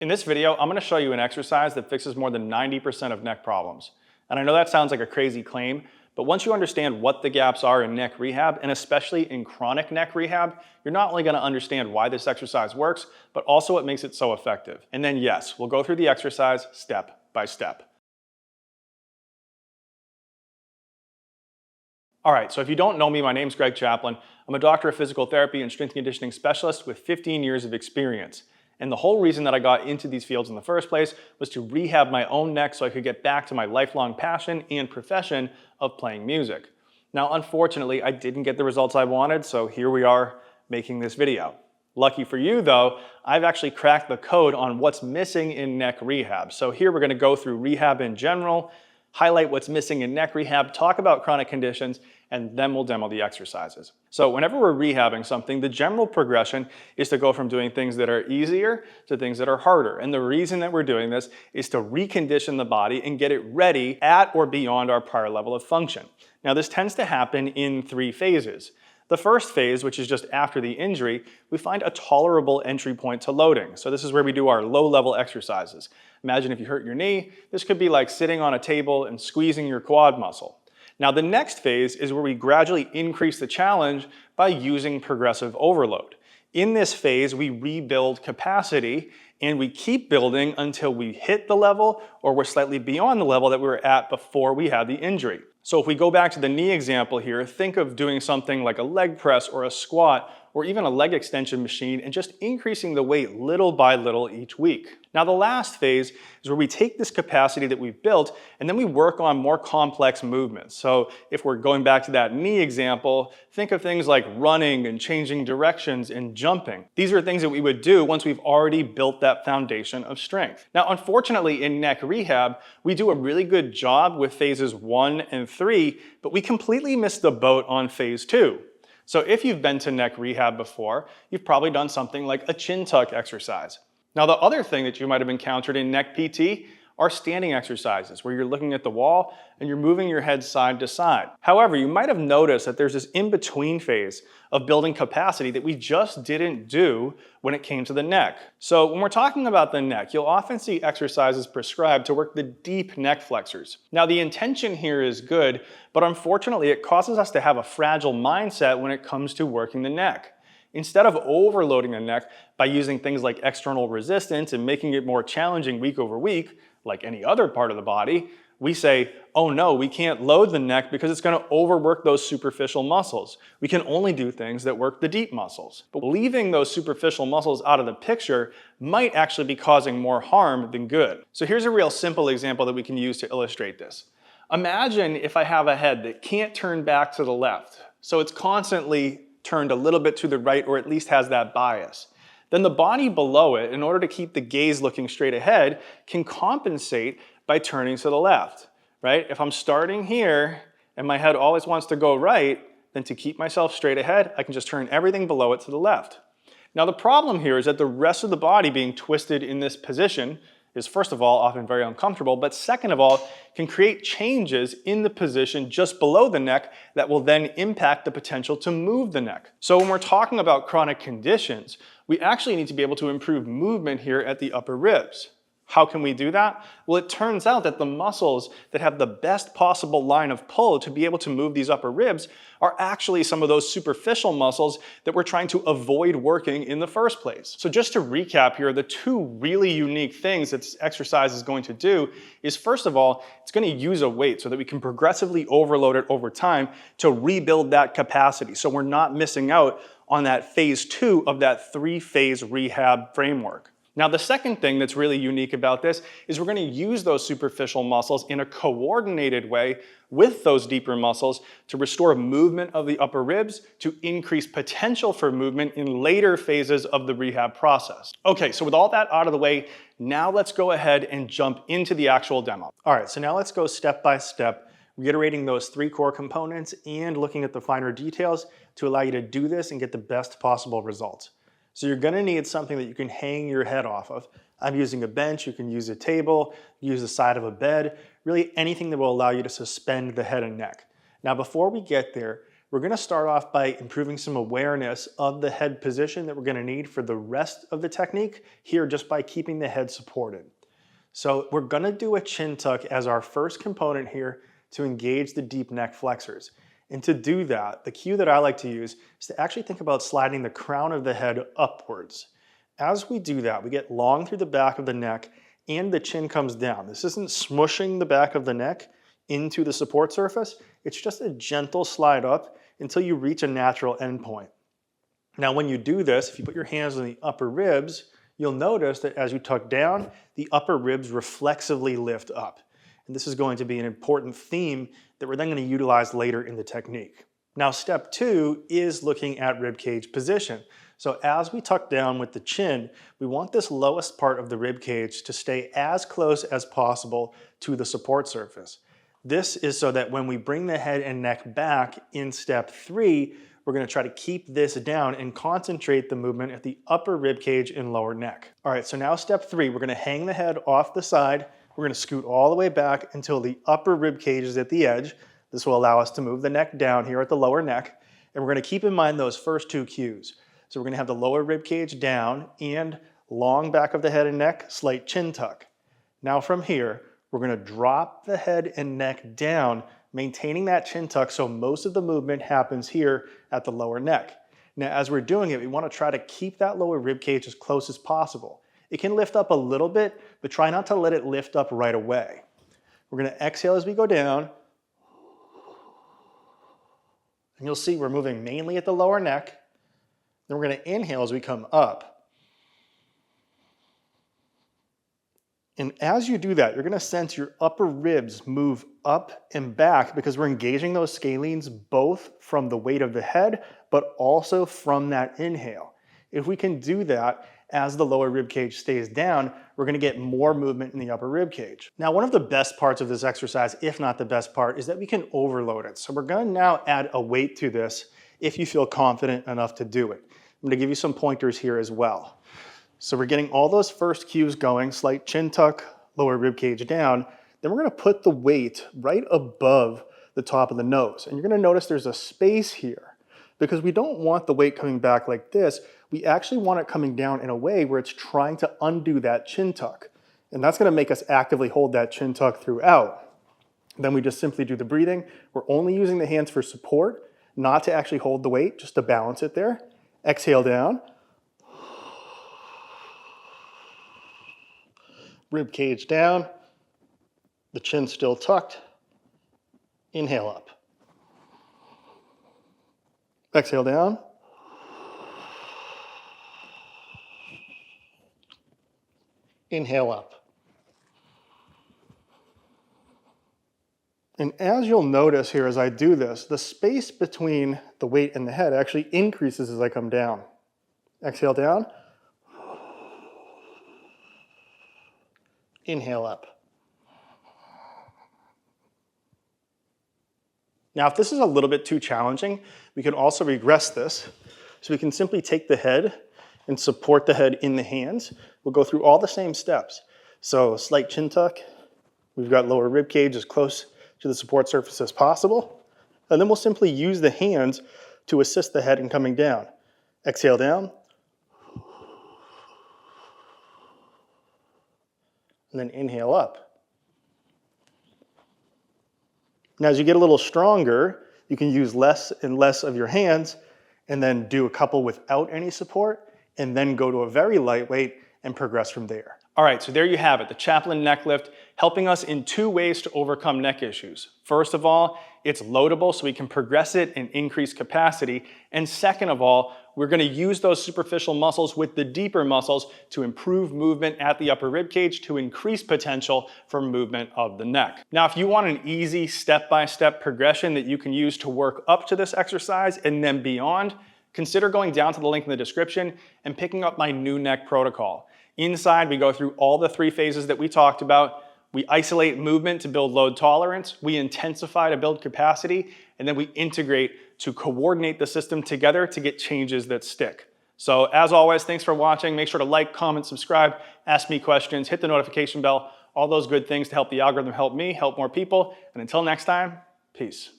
In this video, I'm going to show you an exercise that fixes more than 90% of neck problems. And I know that sounds like a crazy claim, but once you understand what the gaps are in neck rehab, and especially in chronic neck rehab, you're not only going to understand why this exercise works, but also what makes it so effective. And then yes, we'll go through the exercise step by step. All right, so if you don't know me, my name's Chaplin. I'm a doctor of physical therapy and strength and conditioning specialist with 15 years of experience. And the whole reason that I got into these fields in the first place was to rehab my own neck so I could get back to my lifelong passion and profession of playing music. Now, unfortunately, I didn't get the results I wanted, so here we are making this video. Lucky for you though, I've actually cracked the code on what's missing in neck rehab. So here we're gonna go through rehab in general, highlight what's missing in neck rehab, talk about chronic conditions, and then we'll demo the exercises. So whenever we're rehabbing something, the general progression is to go from doing things that are easier to things that are harder. And the reason that we're doing this is to recondition the body and get it ready at or beyond our prior level of function. Now this tends to happen in 3 phases. The first phase, which is just after the injury, we find a tolerable entry point to loading. So this is where we do our low-level exercises. Imagine if you hurt your knee, this could be like sitting on a table and squeezing your quad muscle. Now the next phase is where we gradually increase the challenge by using progressive overload. In this phase, we rebuild capacity and we keep building until we hit the level or we're slightly beyond the level that we were at before we had the injury. So if we go back to the knee example here, think of doing something like a leg press or a squat or even a leg extension machine and just increasing the weight little by little each week. Now the last phase is where we take this capacity that we've built and then we work on more complex movements. So if we're going back to that knee example, think of things like running and changing directions and jumping. These are things that we would do once we've already built that foundation of strength. Now unfortunately in neck rehab, we do a really good job with phases 1 and 3, but we completely miss the boat on phase 2. So if you've been to neck rehab before, you've probably done something like a chin tuck exercise. Now the other thing that you might have encountered in neck PT are standing exercises where you're looking at the wall and you're moving your head side to side. However, you might have noticed that there's this in-between phase of building capacity that we just didn't do when it came to the neck. So when we're talking about the neck, you'll often see exercises prescribed to work the deep neck flexors. Now the intention here is good, but unfortunately it causes us to have a fragile mindset when it comes to working the neck. Instead of overloading the neck by using things like external resistance and making it more challenging week over week, like any other part of the body, we say, oh no, we can't load the neck because it's going to overwork those superficial muscles. We can only do things that work the deep muscles. But leaving those superficial muscles out of the picture might actually be causing more harm than good. So here's a real simple example that we can use to illustrate this. Imagine if I have a head that can't turn back to the left, so it's constantly turned a little bit to the right or at least has that bias. Then the body below it, in order to keep the gaze looking straight ahead, can compensate by turning to the left, right? If I'm starting here and my head always wants to go right, then to keep myself straight ahead, I can just turn everything below it to the left. Now the problem here is that the rest of the body being twisted in this position is first of all often very uncomfortable, but second of all can create changes in the position just below the neck that will then impact the potential to move the neck. So when we're talking about chronic conditions, we actually need to be able to improve movement here at the upper ribs. How can we do that? Well, it turns out that the muscles that have the best possible line of pull to be able to move these upper ribs are actually some of those superficial muscles that we're trying to avoid working in the first place. So just to recap here, the 2 really unique things that this exercise is going to do is, first of all, it's going to use a weight so that we can progressively overload it over time to rebuild that capacity. So we're not missing out on that phase 2 of that 3-phase rehab framework. Now the second thing that's really unique about this is we're going to use those superficial muscles in a coordinated way with those deeper muscles to restore movement of the upper ribs to increase potential for movement in later phases of the rehab process. Okay, so with all that out of the way, now let's go ahead and jump into the actual demo. All right, so now let's go step by step, reiterating those 3 core components and looking at the finer details to allow you to do this and get the best possible results. So you're going to need something that you can hang your head off of. I'm using a bench, you can use a table, use the side of a bed, really anything that will allow you to suspend the head and neck. Now before we get there, We're gonna start off by improving some awareness of the head position that we're gonna need for the rest of the technique here, just by keeping the head supported. So we're gonna do a chin tuck as our first component here to engage the deep neck flexors. And to do that, the cue that I like to use is to actually think about sliding the crown of the head upwards. As we do that, we get long through the back of the neck and the chin comes down. This isn't smushing the back of the neck into the support surface. It's just a gentle slide up until you reach a natural endpoint. Now, when you do this, if you put your hands on the upper ribs, you'll notice that as you tuck down, the upper ribs reflexively lift up. And this is going to be an important theme that we're then going to utilize later in the technique. Now, step 2 is looking at rib cage position. So as we tuck down with the chin, we want this lowest part of the rib cage to stay as close as possible to the support surface. This is so that when we bring the head and neck back in step 3, we're going to try to keep this down and concentrate the movement at the upper rib cage and lower neck. All right, so now step 3, we're going to hang the head off the side. We're going to scoot all the way back until the upper rib cage is at the edge. This will allow us to move the neck down here at the lower neck. And we're going to keep in mind those first 2 cues. So we're going to have the lower rib cage down and long back of the head and neck, slight chin tuck. Now from here, we're going to drop the head and neck down, maintaining that chin tuck so most of the movement happens here at the lower neck. Now, as we're doing it, we want to try to keep that lower rib cage as close as possible. It can lift up a little bit, but try not to let it lift up right away. We're going to exhale as we go down. And you'll see we're moving mainly at the lower neck. Then we're going to inhale as we come up. And as you do that, you're going to sense your upper ribs move up and back because we're engaging those scalenes both from the weight of the head, but also from that inhale. If we can do that as the lower rib cage stays down, we're going to get more movement in the upper rib cage. Now, one of the best parts of this exercise, if not the best part, is that we can overload it. So we're going to now add a weight to this if you feel confident enough to do it. I'm going to give you some pointers here as well. So we're getting all those first cues going, slight chin tuck, lower rib cage down. Then we're going to put the weight right above the top of the nose. And you're going to notice there's a space here because we don't want the weight coming back like this. We actually want it coming down in a way where it's trying to undo that chin tuck. And that's going to make us actively hold that chin tuck throughout. Then we just simply do the breathing. We're only using the hands for support, not to actually hold the weight, just to balance it there. Exhale down. Rib cage down, the chin still tucked. Inhale up. Exhale down. Inhale up. And as you'll notice here as I do this, the space between the weight and the head actually increases as I come down. Exhale down. Inhale up. Now, if this is a little bit too challenging, we can also regress this. So we can simply take the head and support the head in the hands. We'll go through all the same steps. So slight chin tuck. We've got lower rib cage as close to the support surface as possible. And then we'll simply use the hands to assist the head in coming down. Exhale down. And then inhale up. Now, as you get a little stronger, you can use less and less of your hands and then do a couple without any support and then go to a very lightweight and progress from there. All right, so there you have it, the Chaplin neck lift, helping us in 2 ways to overcome neck issues. First of all, it's loadable so we can progress it and increase capacity. And second of all, we're going to use those superficial muscles with the deeper muscles to improve movement at the upper rib cage to increase potential for movement of the neck. Now, if you want an easy step-by-step progression that you can use to work up to this exercise and then beyond, consider going down to the link in the description and picking up my new neck protocol. Inside, we go through all the 3 phases that we talked about. We isolate movement to build load tolerance, we intensify to build capacity, and then we integrate to coordinate the system together to get changes that stick. So as always, thanks for watching. Make sure to like, comment, subscribe, ask me questions, hit the notification bell, all those good things to help the algorithm help me, help more people. And until next time, peace.